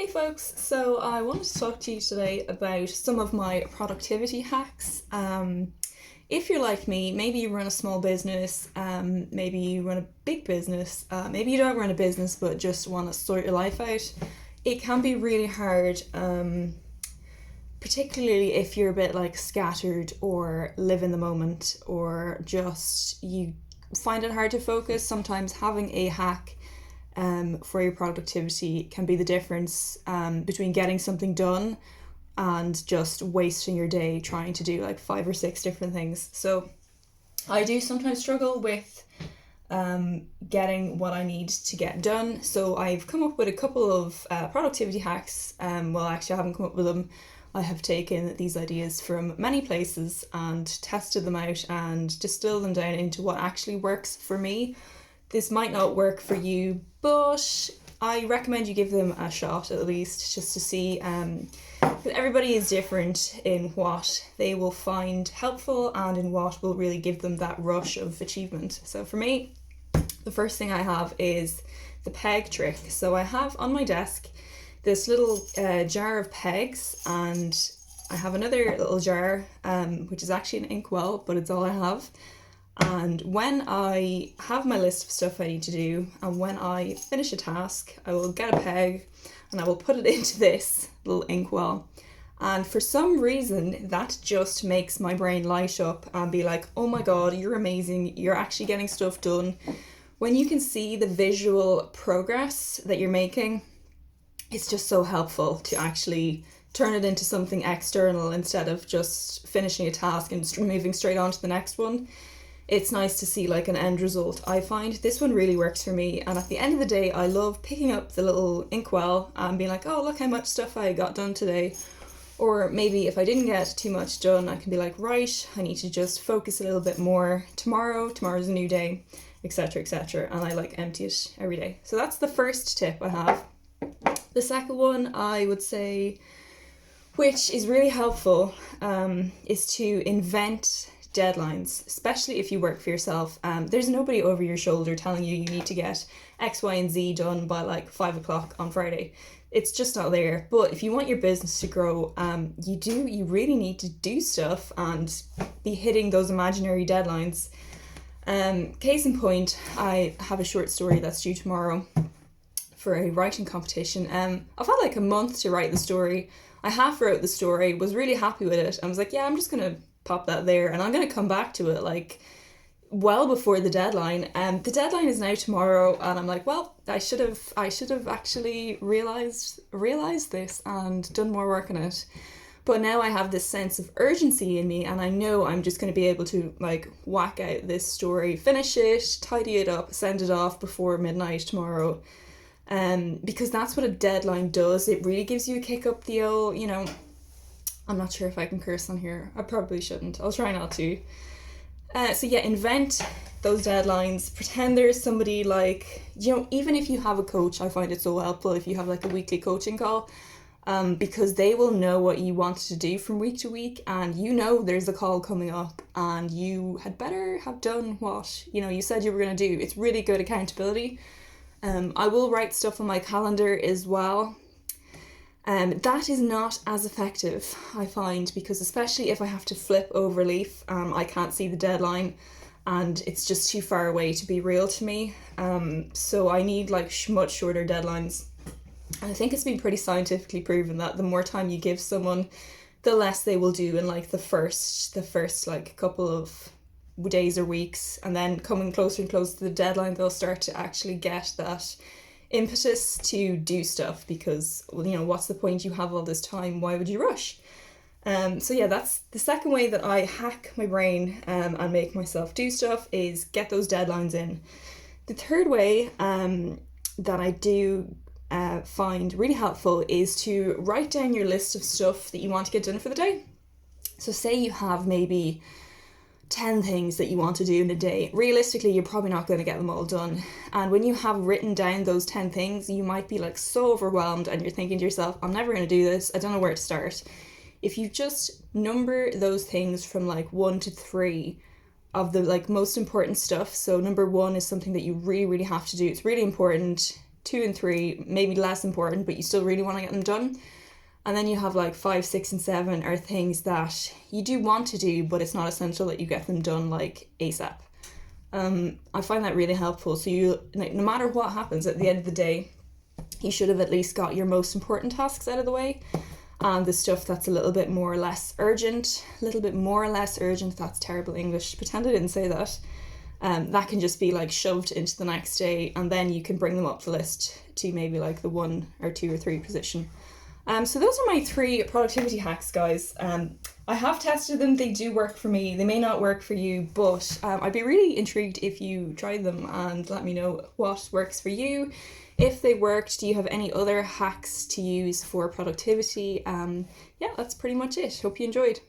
Hey folks, so I wanted to talk to you today about some of my productivity hacks. If you're like me, maybe you run a small business, maybe you run a big business, maybe you don't run a business but just want to sort your life out. It can be really hard, particularly if you're a bit like scattered or live in the moment or just you find it hard to focus. Sometimes having a hack for your productivity can be the difference between getting something done and just wasting your day trying to do like 5 or 6 different things. So I do sometimes struggle with getting what I need to get done. So I've come up with a couple of productivity hacks. Well, actually, I haven't come up with them. I have taken these ideas from many places and tested them out and distilled them down into what actually works for me. This might not work for you, but I recommend you give them a shot at least, just to see. Everybody is different in what they will find helpful and in what will really give them that rush of achievement. So for me, the first thing I have is the peg trick. So I have on my desk this little jar of pegs, and I have another little jar, which is actually an inkwell, but it's all I have. And when I have my list of stuff I need to do, and when I finish a task, I will get a peg and I will put it into this little inkwell. And for some reason, that just makes my brain light up and be like, oh my God, you're amazing. You're actually getting stuff done. When you can see the visual progress that you're making, it's just so helpful to actually turn it into something external instead of just finishing a task and moving straight on to the next one. It's nice to see like an end result. I find this one really works for me, and at the end of the day I love picking up the little inkwell and being like, oh, look how much stuff I got done today. Or maybe if I didn't get too much done, I can be like, right, I need to just focus a little bit more tomorrow's a new day, etc, etc, and I like empty it every day. So that's the first tip I have. The second one I would say, which is really helpful, is to invent deadlines, especially if you work for yourself. There's nobody over your shoulder telling you need to get X, Y, and Z done by like 5 o'clock on Friday. It's just not there. But if you want your business to grow, you really need to do stuff and be hitting those imaginary deadlines. Case in point, I have a short story that's due tomorrow for a writing competition. I've had like a month to write the story. I half wrote the story, was really happy with it. I was like, yeah, I'm just gonna pop that there and I'm going to come back to it like well before the deadline. The deadline is now tomorrow, and I'm like, well, I should have actually realized this and done more work on it. But now I have this sense of urgency in me, and I know I'm just going to be able to like whack out this story, finish it, tidy it up, send it off before midnight tomorrow. Because that's what a deadline does. It really gives you a kick up the old, I'm not sure if I can curse on here. I probably shouldn't. I'll try not to. So yeah, invent those deadlines. Pretend there's somebody like, even if you have a coach, I find it so helpful if you have like a weekly coaching call, because they will know what you want to do from week to week, and there's a call coming up and you had better have done what, you said you were going to do. It's really good accountability. I will write stuff on my calendar as well. That is not as effective, I find, because especially if I have to flip over a leaf, I can't see the deadline and it's just too far away to be real to me. So I need like much shorter deadlines. And I think it's been pretty scientifically proven that the more time you give someone, the less they will do in like the first like couple of days or weeks, and then coming closer and closer to the deadline, they'll start to actually get that impetus to do stuff, because what's the point? You have all this time, why would you rush? So yeah, that's the second way that I hack my brain and make myself do stuff, is get those deadlines in. The third way that I do find really helpful is to write down your list of stuff that you want to get done for the day. So say you have maybe 10 things that you want to do in a day. Realistically, you're probably not going to get them all done. And when you have written down those 10 things, you might be like so overwhelmed and you're thinking to yourself, I'm never going to do this. I don't know where to start. If you just number those things from like 1 to 3 of the like most important stuff. So number 1 is something that you really, really have to do. It's really important 2 and 3, maybe less important, but you still really want to get them done. And then you have like 5, 6, and 7 are things that you do want to do, but it's not essential that you get them done like ASAP. I find that really helpful. So you, no matter what happens at the end of the day, you should have at least got your most important tasks out of the way. And the stuff that's a little bit more or less urgent, that's terrible English, pretend I didn't say that. That can just be like shoved into the next day, and then you can bring them up the list to maybe like the 1 or 2 or 3 position. So those are my 3 productivity hacks, guys. I have tested them, they do work for me. They may not work for you, but I'd be really intrigued if you tried them and let me know what works for you. If they worked, do you have any other hacks to use for productivity? Yeah, that's pretty much it. Hope you enjoyed.